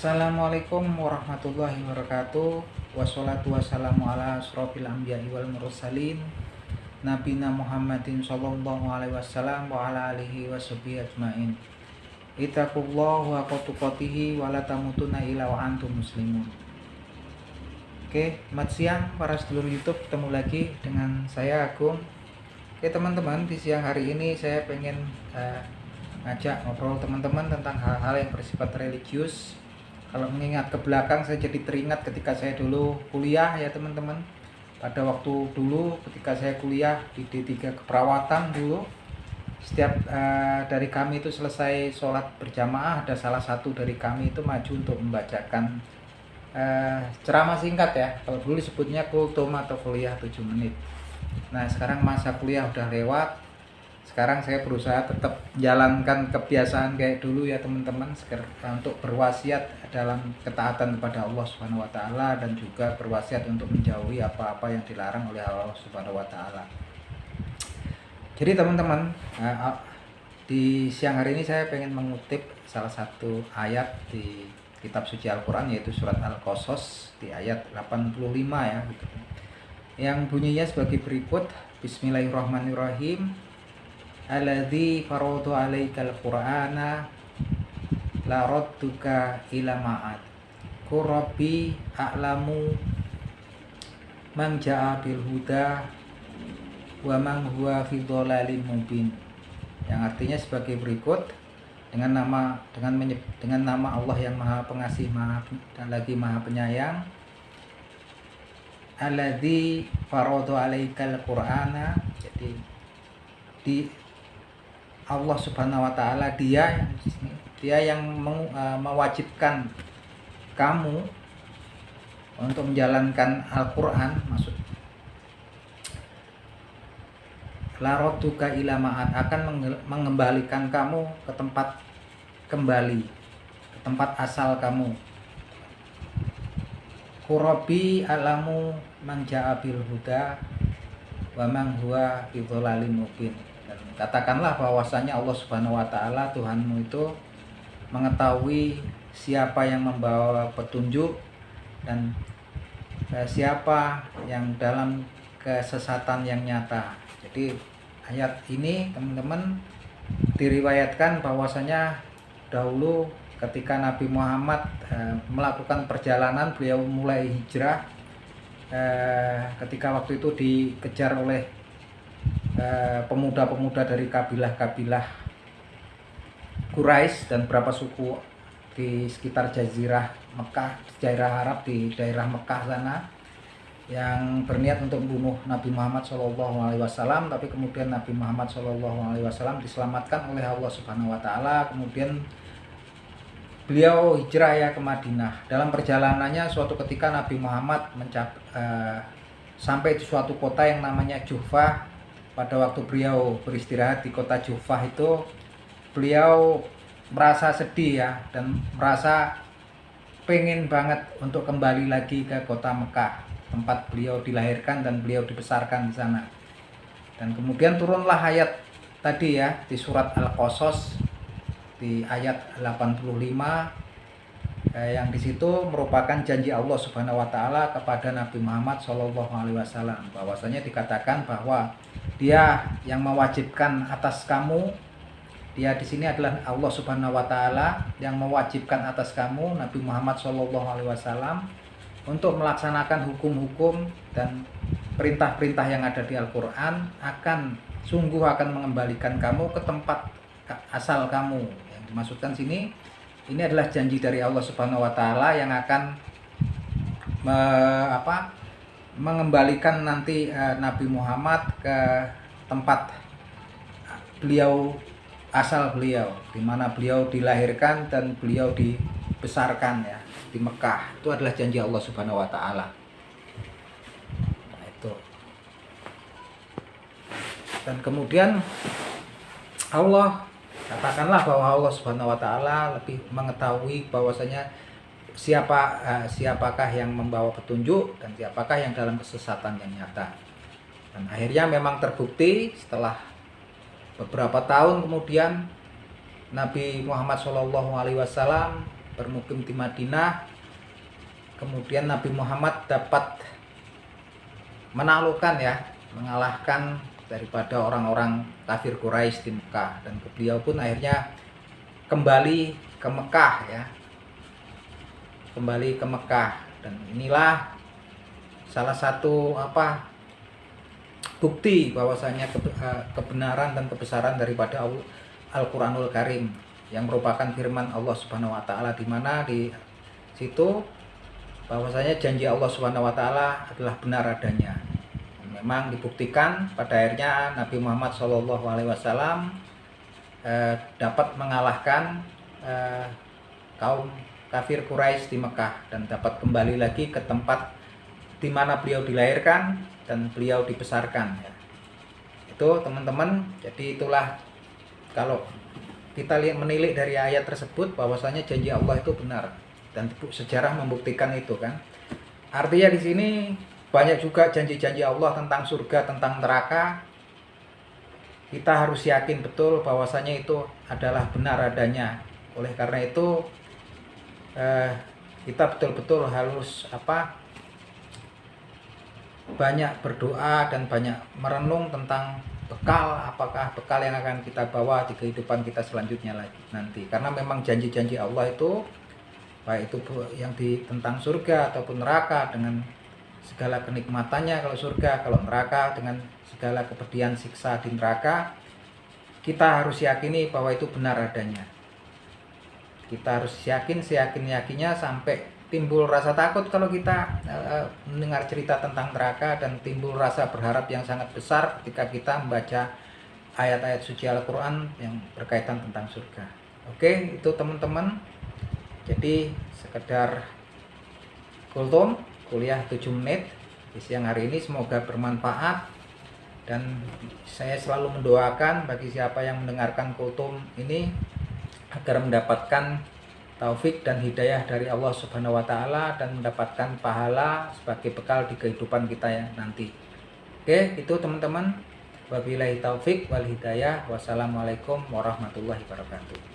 Assalamualaikum warahmatullahi wabarakatuh. Wassalatu wassalamu ala asrofil anbiya'i wal mursalin Nabina Muhammadin sallallahu alaihi wasallam wa ala alihi washabihi ajmain. Ittaqullahu haqqa tuqatihi wa la tamutunna illa wa antum muslimun. Oke, selamat siang para sedulur YouTube, ketemu lagi dengan saya Agung. Oke teman-teman, di siang hari ini saya pengen ngajak ngobrol teman-teman tentang hal-hal yang bersifat religius. Kalau mengingat ke belakang, saya jadi teringat ketika saya dulu kuliah ya teman-teman. Pada waktu dulu ketika saya kuliah di D3 keperawatan dulu, setiap dari kami itu selesai sholat berjamaah, ada salah satu dari kami itu maju untuk membacakan ceramah singkat ya. Kalau dulu disebutnya kultum atau kuliah 7 menit. Nah sekarang masa kuliah udah lewat. Sekarang saya berusaha tetap menjalankan kebiasaan kayak dulu ya teman-teman, untuk berwasiat dalam ketaatan kepada Allah Subhanahu wa taala dan juga berwasiat untuk menjauhi apa-apa yang dilarang oleh Allah Subhanahu wa taala. Jadi teman-teman, di siang hari ini saya pengen mengutip salah satu ayat di kitab suci Al-Qur'an, yaitu surat Al-Qasas di ayat 85 ya gitu. Yang bunyinya sebagai berikut. Bismillahirrahmanirrahim. Alladzi farada 'alaikal qur'ana la radduka ila ma'ad. Rabbi a'lamu man ja'a bil huda wa man huwa fi dhalalim mubin. Yang artinya sebagai berikut. Dengan nama Allah yang Maha Pengasih, dan lagi Maha Penyayang. Alladzi farada 'alaikal qur'ana, jadi di Allah Subhanahu wa taala dia yang mewajibkan kamu untuk menjalankan Al-Qur'an, maksud la radduka ila ma'ad, akan mengembalikan kamu ke tempat kembali, ke tempat asal kamu. Rabbi alamu man ja'a bil huda wa man huwa fi dhalalim mubin. Katakanlah bahwasanya Allah Subhanahu wa taala Tuhanmu itu mengetahui siapa yang membawa petunjuk dan siapa yang dalam kesesatan yang nyata. Jadi ayat ini teman-teman diriwayatkan bahwasanya dahulu ketika Nabi Muhammad melakukan perjalanan, beliau mulai hijrah ketika waktu itu dikejar oleh pemuda-pemuda dari kabilah-kabilah Quraisy dan beberapa suku di sekitar Jazirah Mekah, daerah Arab di daerah Mekah sana, yang berniat untuk membunuh Nabi Muhammad SAW. Tapi kemudian Nabi Muhammad SAW diselamatkan oleh Allah Subhanahu wa taala. Kemudian beliau hijrah ya ke Madinah. Dalam perjalanannya suatu ketika Nabi Muhammad sampai di suatu kota yang namanya Juhfah. Pada waktu beliau beristirahat di kota Juhfah itu, beliau merasa sedih ya, dan merasa pengen banget untuk kembali lagi ke kota Mekah, tempat beliau dilahirkan dan beliau dibesarkan di sana. Dan kemudian turunlah ayat tadi ya di surat Al-Qasas di ayat 85, yang di situ merupakan janji Allah Subhanahu wa taala kepada Nabi Muhammad SAW, bahwasanya dikatakan bahwa Dia yang mewajibkan atas kamu. Dia di sini adalah Allah Subhanahu wa taala yang mewajibkan atas kamu Nabi Muhammad SAW untuk melaksanakan hukum-hukum dan perintah-perintah yang ada di Al-Qur'an, sungguh akan mengembalikan kamu ke tempat asal kamu. Yang dimaksudkan sini, ini adalah janji dari Allah Subhanahu wa taala yang akan mengembalikan nanti Nabi Muhammad ke tempat beliau, asal beliau, di mana beliau dilahirkan dan beliau dibesarkan ya, di Mekah. Itu adalah janji Allah Subhanahu wa taala. Nah, itu. Dan kemudian Allah, katakanlah bahwa Allah Subhanahu wa taala lebih mengetahui bahwasanya siapakah yang membawa petunjuk dan siapakah yang dalam kesesatan yang nyata. Dan akhirnya memang terbukti setelah beberapa tahun kemudian Nabi Muhammad SAW bermukim di Madinah. Kemudian Nabi Muhammad dapat menaklukkan ya, mengalahkan daripada orang-orang kafir Quraisy di Mekah, dan beliau pun akhirnya kembali ke Mekah ya. Kembali ke Mekah, dan inilah salah satu bukti bahwasanya kebenaran dan kebesaran daripada Al-Qur'anul Karim yang merupakan firman Allah Subhanahu wa taala, di mana di situ bahwasanya janji Allah Subhanahu wa taala adalah benar adanya. Memang dibuktikan pada akhirnya Nabi Muhammad SAW dapat mengalahkan kaum kafir Quraisy di Mekah, dan dapat kembali lagi ke tempat di mana beliau dilahirkan dan beliau dibesarkan ya. Itu teman-teman, jadi itulah kalau kita menilik dari ayat tersebut bahwasanya janji Allah itu benar, dan sejarah membuktikan itu kan. Artinya di sini banyak juga janji-janji Allah tentang surga, tentang neraka. Kita harus yakin betul bahwasanya itu adalah benar adanya. Oleh karena itu kita betul-betul harus banyak berdoa dan banyak merenung tentang bekal, apakah bekal yang akan kita bawa di kehidupan kita selanjutnya lagi nanti. Karena memang janji-janji Allah itu, baik itu yang tentang surga ataupun neraka dengan segala kenikmatannya kalau surga, kalau neraka dengan segala kepedihan siksa di neraka, kita harus yakini bahwa itu benar adanya. Kita harus yakin seyakin-yakinnya sampai timbul rasa takut kalau kita mendengar cerita tentang neraka, dan timbul rasa berharap yang sangat besar ketika kita membaca ayat-ayat suci Al-Quran yang berkaitan tentang surga. Oke, itu teman-teman. Jadi sekedar kultum kuliah 7 menit di siang hari ini, semoga bermanfaat, dan saya selalu mendoakan bagi siapa yang mendengarkan kultum ini agar mendapatkan taufik dan hidayah dari Allah Subhanahu wa taala, dan mendapatkan pahala sebagai bekal di kehidupan kita ya nanti. Oke, itu teman-teman. Wabillahi taufik wal hidayah. Wassalamualaikum warahmatullahi wabarakatuh.